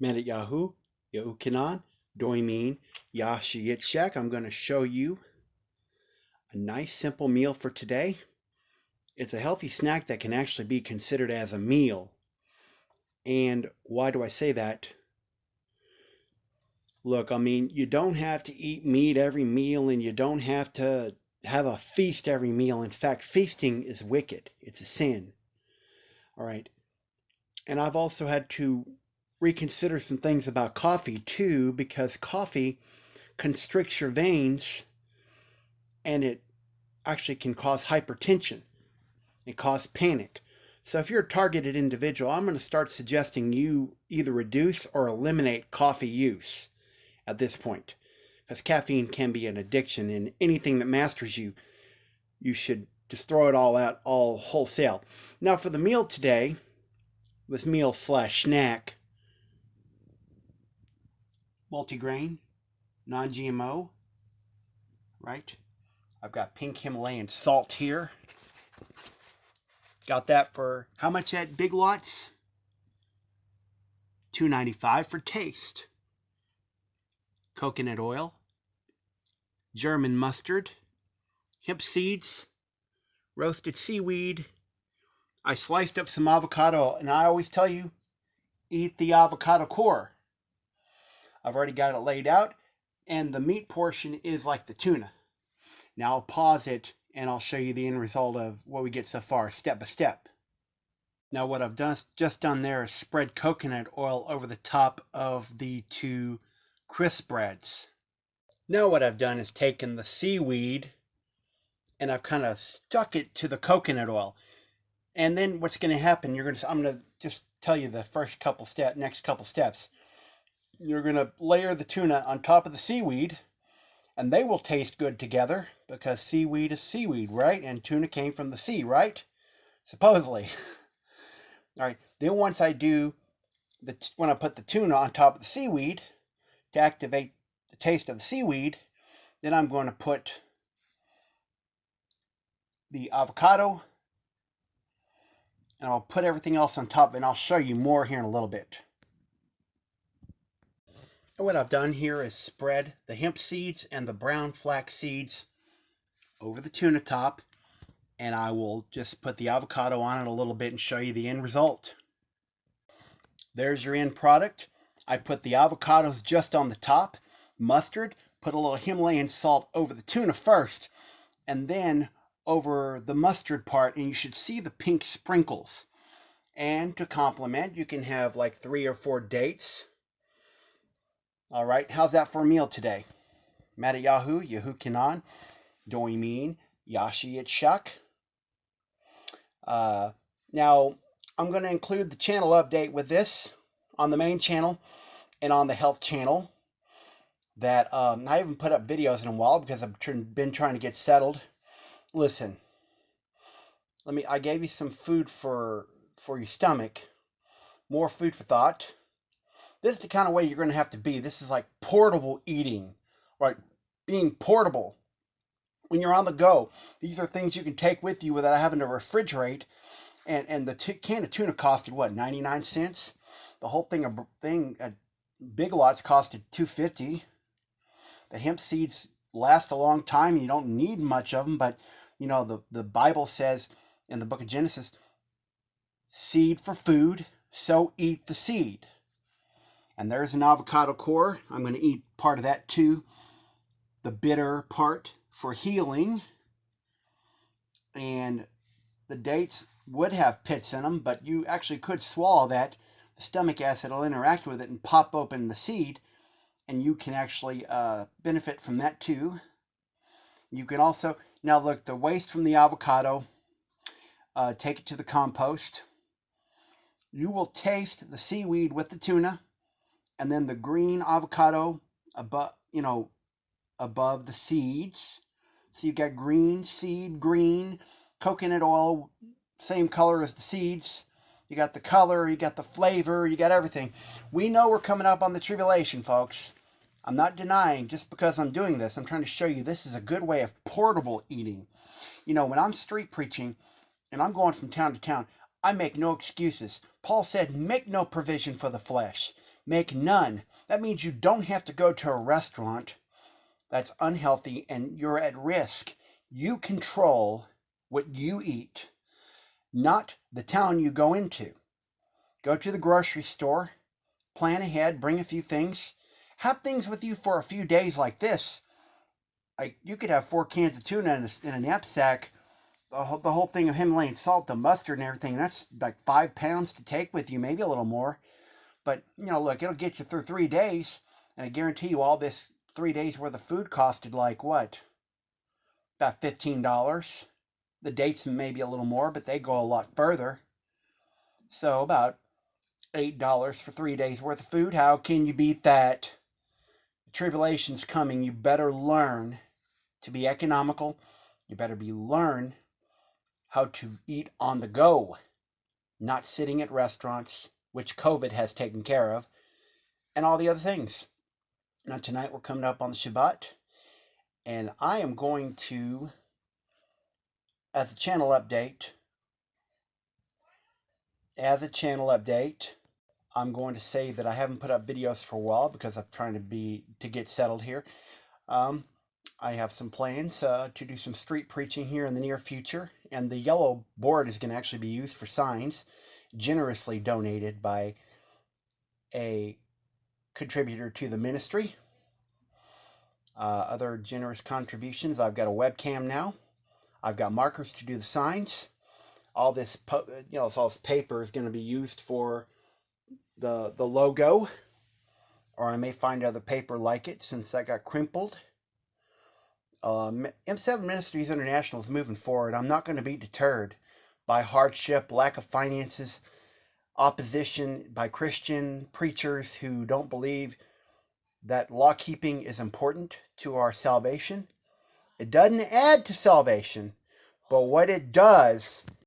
Met Yahoo, Yahukinan, Doimin, Yashiyitshak. I'm going to show you a nice simple meal for today. It's a healthy snack that can actually be considered as a meal. And why do I say that? Look, you don't have to eat meat every meal and you don't have to have a feast every meal. In fact, feasting is wicked. It's a sin. All right. And I've also had to reconsider some things about coffee too, because coffee constricts your veins and it actually can cause hypertension. It causes panic. So if you're a targeted individual, I'm going to start suggesting you either reduce or eliminate coffee use at this point, because caffeine can be an addiction, and anything that masters you, you should just throw it all out, all wholesale. Now for the meal today, this meal slash snack, multigrain, non-GMO, right? I've got pink Himalayan salt here. Got that for how much at Big Lots? $2.95 for taste. Coconut oil, German mustard, hemp seeds, roasted seaweed. I sliced up some avocado, and I always tell you, eat the avocado core. I've already got it laid out, and the meat portion is like the tuna. Now I'll pause it, and I'll show you the end result of what we get so far, step by step. Now what I've just done there is spread coconut oil over the top of the two crisp breads. Now what I've done is taken the seaweed and I've kind of stuck it to the coconut oil. And then what's going to happen, I'm going to just tell you the next couple steps. You're going to layer the tuna on top of the seaweed, and they will taste good together because seaweed is seaweed, right? And tuna came from the sea, right? Supposedly. All right. Then once I do when I put the tuna on top of the seaweed to activate the taste of the seaweed, then I'm going to put the avocado, and I'll put everything else on top, and I'll show you more here in a little bit. And what I've done here is spread the hemp seeds and the brown flax seeds over the tuna top, and I will just put the avocado on it a little bit and show you the end result. There's your end product. I put the avocados just on the top, mustard, put a little Himalayan salt over the tuna first, and then over the mustard part, and you should see the pink sprinkles. And to complement, you can have like 3 or 4 dates. All right, how's that for a meal today? Mata Yahoo, Yahukinan, Doimin, Yashi Itshak. Now, I'm going to include the channel update with this on the main channel and on the health channel. That I haven't put up videos in a while because I've been trying to get settled. Listen, I gave you some food for your stomach, more food for thought. This is the kind of way you're going to have to be. This is like portable eating, right? Being portable. When you're on the go, these are things you can take with you without having to refrigerate. And the can of tuna costed what, 99 cents? The whole thing at Big Lots costed $2.50. The hemp seeds last a long time. You don't need much of them, but the Bible says in the book of Genesis, seed for food, so eat the seed. And there's an avocado core. I'm going to eat part of that too. The bitter part for healing. And the dates would have pits in them, but you actually could swallow that. The stomach acid will interact with it and pop open the seed, and you can actually benefit from that too. You can also, now look, the waste from the avocado, take it to the compost. You will taste the seaweed with the tuna, and then the green avocado above the seeds. So you got green seed, green coconut oil, same color as the seeds. You got the color, you got the flavor, you got everything. We know we're coming up on the tribulation, folks. I'm not denying just because I'm doing this. I'm trying to show you this is a good way of portable eating. When I'm street preaching and I'm going from town to town, I make no excuses. Paul said, make no provision for the flesh. make none. That means you don't have to go to a restaurant that's unhealthy and you're at risk. You control what you eat, not the town you go into. Go to the grocery store, plan ahead, bring a few things, have things with you for a few days like this. Like you could have 4 cans of tuna in a knapsack, the whole thing of Himalayan salt, the mustard and everything. That's like 5 pounds to take with you, maybe a little more. But, look, it'll get you through 3 days. And I guarantee you all this 3 days worth of food costed like what? About $15. The dates maybe a little more, but they go a lot further. So about $8 for 3 days worth of food. How can you beat that? The tribulation's coming. You better learn to be economical. You better learn how to eat on the go, not sitting at restaurants, which COVID has taken care of, and all the other things. Now tonight we're coming up on the Shabbat, and I am going to, as a channel update, I'm going to say that I haven't put up videos for a while because I'm trying to get settled here. I have some plans to do some street preaching here in the near future, and the yellow board is going to actually be used for signs, generously donated by a contributor to the ministry. Other generous contributions, I've got a webcam now. I've got markers to do the signs. All this, all this paper is going to be used for the logo, or I may find other paper like it since I got crimpled. M7 Ministries International is moving forward. I'm not going to be deterred by hardship, lack of finances, opposition by Christian preachers who don't believe that law keeping is important to our salvation. It doesn't add to salvation, but what it does